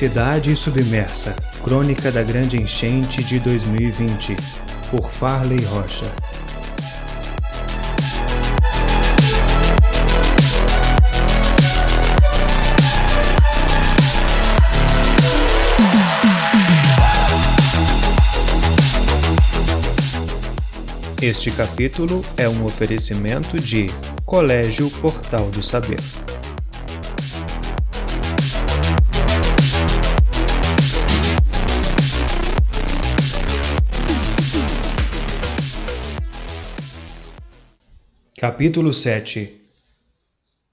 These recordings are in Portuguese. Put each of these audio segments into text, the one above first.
Cidade Submersa, Crônica da Grande Enchente de 2020, por Farley Rocha. Este capítulo é um oferecimento de Colégio Portal do Saber. Capítulo 7.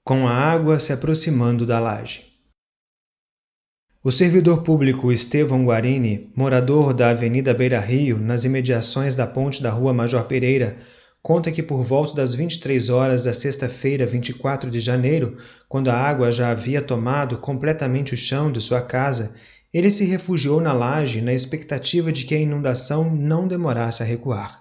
Com a água se aproximando da laje. O servidor público Estevão Guarini, morador da Avenida Beira-Rio, nas imediações da ponte da Rua Major Pereira, conta que por volta das 23 horas da sexta-feira, 24 de janeiro, quando a água já havia tomado completamente o chão de sua casa, ele se refugiou na laje na expectativa de que a inundação não demorasse a recuar.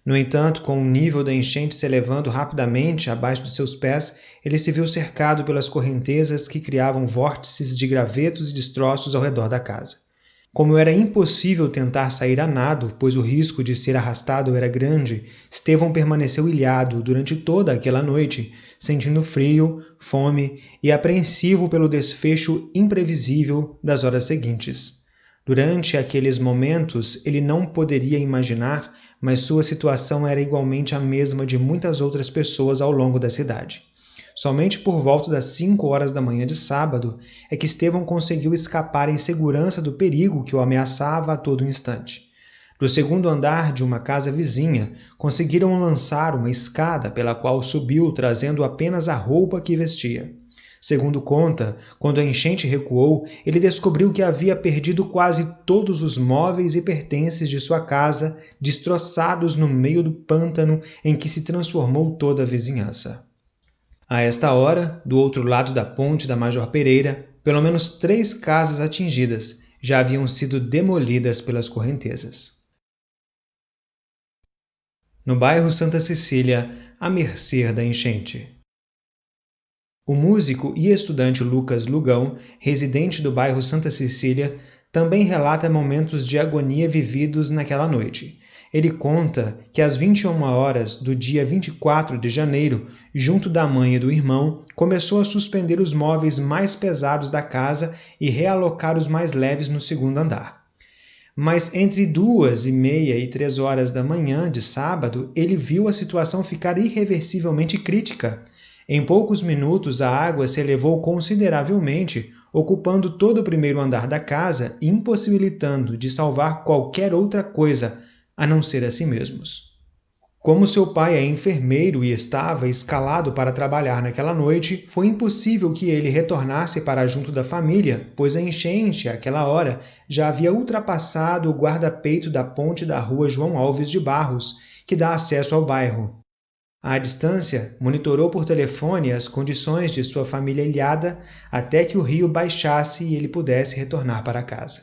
No entanto, com o nível da enchente se elevando rapidamente abaixo dos seus pés, ele se viu cercado pelas correntezas que criavam vórtices de gravetos e destroços ao redor da casa. Como era impossível tentar sair a nado, pois o risco de ser arrastado era grande, Estevão permaneceu ilhado durante toda aquela noite, sentindo frio, fome e apreensivo pelo desfecho imprevisível das horas seguintes. Durante aqueles momentos, ele não poderia imaginar, mas sua situação era igualmente a mesma de muitas outras pessoas ao longo da cidade. Somente por volta das 5 horas da manhã de sábado é que Estevão conseguiu escapar em segurança do perigo que o ameaçava a todo instante. Do segundo andar de uma casa vizinha, conseguiram lançar uma escada pela qual subiu trazendo apenas a roupa que vestia. Segundo conta, quando a enchente recuou, ele descobriu que havia perdido quase todos os móveis e pertences de sua casa, destroçados no meio do pântano em que se transformou toda a vizinhança. A esta hora, do outro lado da ponte da Major Pereira, pelo menos 3 casas atingidas já haviam sido demolidas pelas correntezas. No bairro Santa Cecília, à mercê da enchente. O músico e estudante Lucas Lugão, residente do bairro Santa Cecília, também relata momentos de agonia vividos naquela noite. Ele conta que às 21 horas do dia 24 de janeiro, junto da mãe e do irmão, começou a suspender os móveis mais pesados da casa e realocar os mais leves no segundo andar. Mas entre 2h30 e 3 horas da manhã de sábado, ele viu a situação ficar irreversivelmente crítica. Em poucos minutos, a água se elevou consideravelmente, ocupando todo o primeiro andar da casa e impossibilitando de salvar qualquer outra coisa, a não ser a si mesmos. Como seu pai é enfermeiro e estava escalado para trabalhar naquela noite, foi impossível que ele retornasse para junto da família, pois a enchente, àquela hora, já havia ultrapassado o guarda-peito da ponte da rua João Alves de Barros, que dá acesso ao bairro. À distância, monitorou por telefone as condições de sua família ilhada até que o rio baixasse e ele pudesse retornar para casa.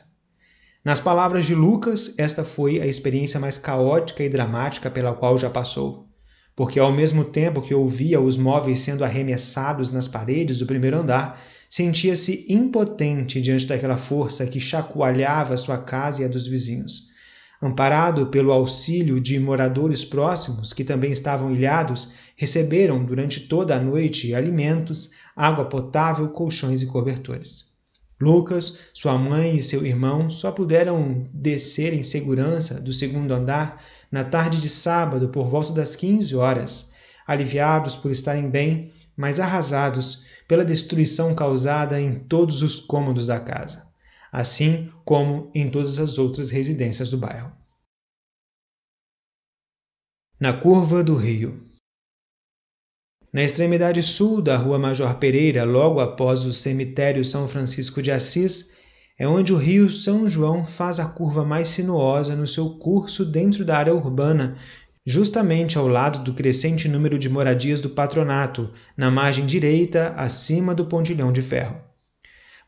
Nas palavras de Lucas, esta foi a experiência mais caótica e dramática pela qual já passou, porque ao mesmo tempo que ouvia os móveis sendo arremessados nas paredes do primeiro andar, sentia-se impotente diante daquela força que chacoalhava sua casa e a dos vizinhos. Amparado pelo auxílio de moradores próximos, que também estavam ilhados, receberam durante toda a noite alimentos, água potável, colchões e cobertores. Lucas, sua mãe e seu irmão só puderam descer em segurança do segundo andar na tarde de sábado por volta das 15 horas, aliviados por estarem bem, mas arrasados pela destruição causada em todos os cômodos da casa, assim como em todas as outras residências do bairro. Na curva do rio. Na extremidade sul da Rua Major Pereira, logo após o cemitério São Francisco de Assis, é onde o rio São João faz a curva mais sinuosa no seu curso dentro da área urbana, justamente ao lado do crescente número de moradias do patronato, na margem direita, acima do pontilhão de ferro.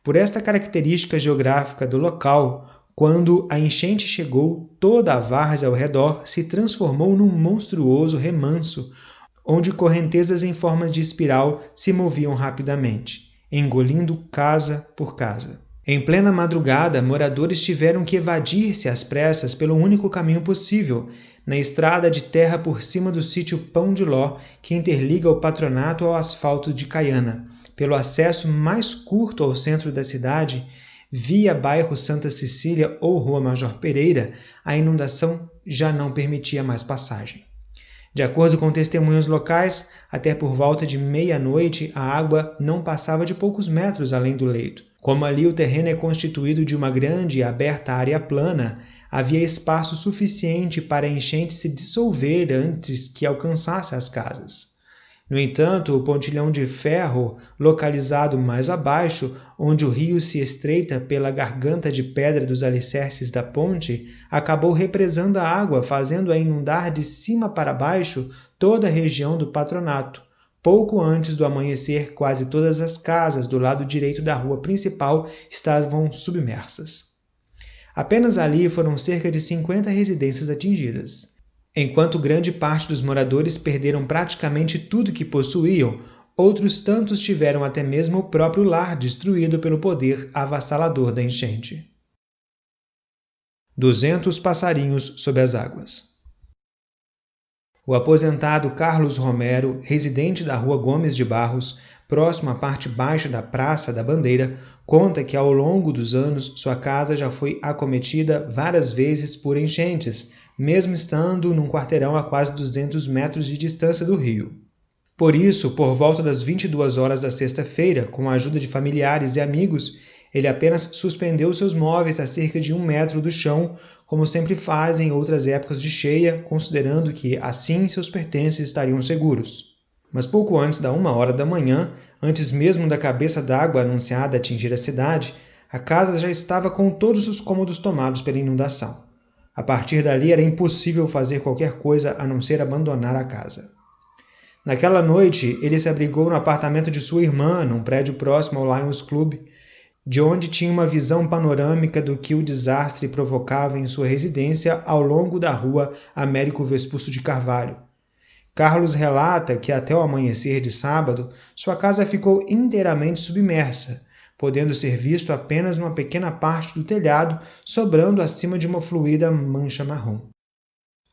Por esta característica geográfica do local, quando a enchente chegou, toda a várzea ao redor se transformou num monstruoso remanso, onde correntezas em forma de espiral se moviam rapidamente, engolindo casa por casa. Em plena madrugada, moradores tiveram que evadir-se às pressas pelo único caminho possível, na estrada de terra por cima do sítio Pão de Ló, que interliga o patronato ao asfalto de Caiana, pelo acesso mais curto ao centro da cidade, via bairro Santa Cecília ou Rua Major Pereira, a inundação já não permitia mais passagem. De acordo com testemunhos locais, até por volta de meia-noite a água não passava de poucos metros além do leito. Como ali o terreno é constituído de uma grande e aberta área plana, havia espaço suficiente para a enchente se dissolver antes que alcançasse as casas. No entanto, o pontilhão de ferro, localizado mais abaixo, onde o rio se estreita pela garganta de pedra dos alicerces da ponte, acabou represando a água, fazendo-a inundar de cima para baixo toda a região do patronato. Pouco antes do amanhecer, quase todas as casas do lado direito da rua principal estavam submersas. Apenas ali foram cerca de 50 residências atingidas. Enquanto grande parte dos moradores perderam praticamente tudo que possuíam, outros tantos tiveram até mesmo o próprio lar destruído pelo poder avassalador da enchente. 200 passarinhos sob as águas. O aposentado Carlos Romero, residente da Rua Gomes de Barros, próximo à parte baixa da Praça da Bandeira, conta que ao longo dos anos sua casa já foi acometida várias vezes por enchentes, mesmo estando num quarteirão a quase 200 metros de distância do rio. Por isso, por volta das 22 horas da sexta-feira, com a ajuda de familiares e amigos, ele apenas suspendeu seus móveis a cerca de 1 metro do chão, como sempre faz em outras épocas de cheia, considerando que assim seus pertences estariam seguros. Mas pouco antes da 1 hora da manhã, antes mesmo da cabeça d'água anunciada atingir a cidade, a casa já estava com todos os cômodos tomados pela inundação. A partir dali era impossível fazer qualquer coisa a não ser abandonar a casa. Naquela noite, ele se abrigou no apartamento de sua irmã, num prédio próximo ao Lions Club, de onde tinha uma visão panorâmica do que o desastre provocava em sua residência ao longo da rua Américo Vespúcio de Carvalho. Carlos relata que até o amanhecer de sábado, sua casa ficou inteiramente submersa, podendo ser visto apenas uma pequena parte do telhado sobrando acima de uma fluida mancha marrom.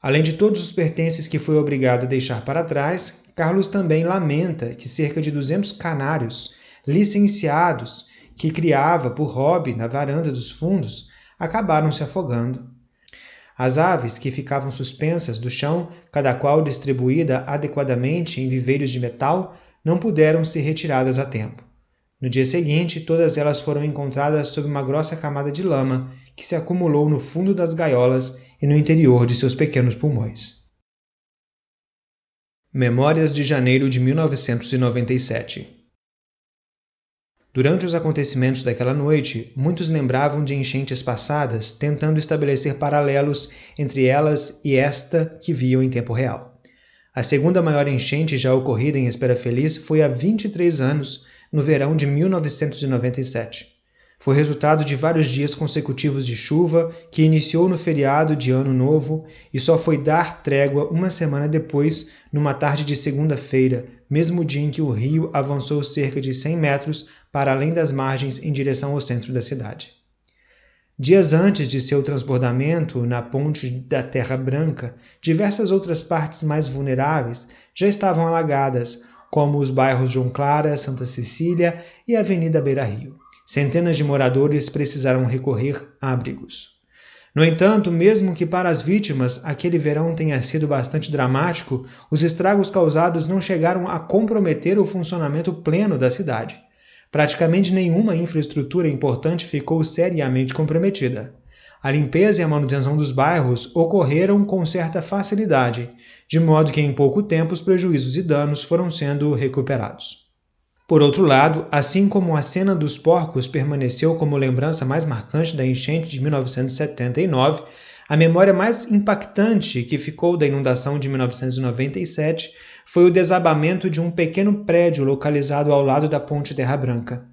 Além de todos os pertences que foi obrigado a deixar para trás, Carlos também lamenta que cerca de 200 canários, licenciados, que criava por hobby na varanda dos fundos, acabaram se afogando. As aves, que ficavam suspensas do chão, cada qual distribuída adequadamente em viveiros de metal, não puderam ser retiradas a tempo. No dia seguinte, todas elas foram encontradas sob uma grossa camada de lama que se acumulou no fundo das gaiolas e no interior de seus pequenos pulmões. Memórias de janeiro de 1997. Durante os acontecimentos daquela noite, muitos lembravam de enchentes passadas, tentando estabelecer paralelos entre elas e esta que viam em tempo real. A segunda maior enchente já ocorrida em Espera Feliz foi há 23 anos, no verão de 1997. Foi resultado de vários dias consecutivos de chuva, que iniciou no feriado de Ano Novo e só foi dar trégua uma semana depois, numa tarde de segunda-feira, mesmo dia em que o rio avançou cerca de 100 metros para além das margens em direção ao centro da cidade. Dias antes de seu transbordamento na ponte da Terra Branca, diversas outras partes mais vulneráveis já estavam alagadas, como os bairros João Clara, Santa Cecília e a Avenida Beira Rio. Centenas de moradores precisaram recorrer a abrigos. No entanto, mesmo que para as vítimas aquele verão tenha sido bastante dramático, os estragos causados não chegaram a comprometer o funcionamento pleno da cidade. Praticamente nenhuma infraestrutura importante ficou seriamente comprometida. A limpeza e a manutenção dos bairros ocorreram com certa facilidade, de modo que em pouco tempo os prejuízos e danos foram sendo recuperados. Por outro lado, assim como a cena dos porcos permaneceu como lembrança mais marcante da enchente de 1979, a memória mais impactante que ficou da inundação de 1997 foi o desabamento de um pequeno prédio localizado ao lado da Ponte Terra Branca.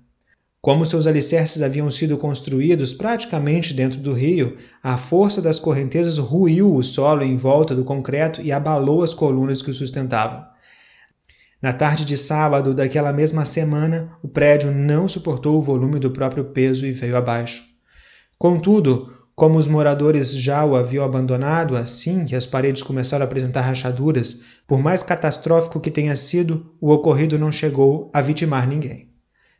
Como seus alicerces haviam sido construídos praticamente dentro do rio, a força das correntezas ruiu o solo em volta do concreto e abalou as colunas que o sustentavam. Na tarde de sábado daquela mesma semana, o prédio não suportou o volume do próprio peso e veio abaixo. Contudo, como os moradores já o haviam abandonado assim que as paredes começaram a apresentar rachaduras, por mais catastrófico que tenha sido, o ocorrido não chegou a vitimar ninguém.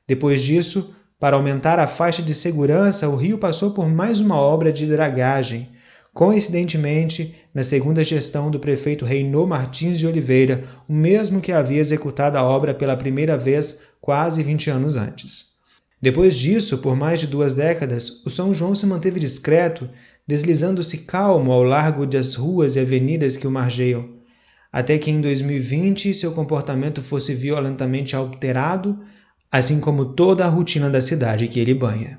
Depois disso, para aumentar a faixa de segurança, o rio passou por mais uma obra de dragagem, coincidentemente na segunda gestão do prefeito Reinô Martins de Oliveira, o mesmo que havia executado a obra pela primeira vez quase 20 anos antes. Depois disso, por mais de 2 décadas, o São João se manteve discreto, deslizando-se calmo ao largo das ruas e avenidas que o margeiam, até que em 2020 seu comportamento fosse violentamente alterado, assim como toda a rotina da cidade que ele banha.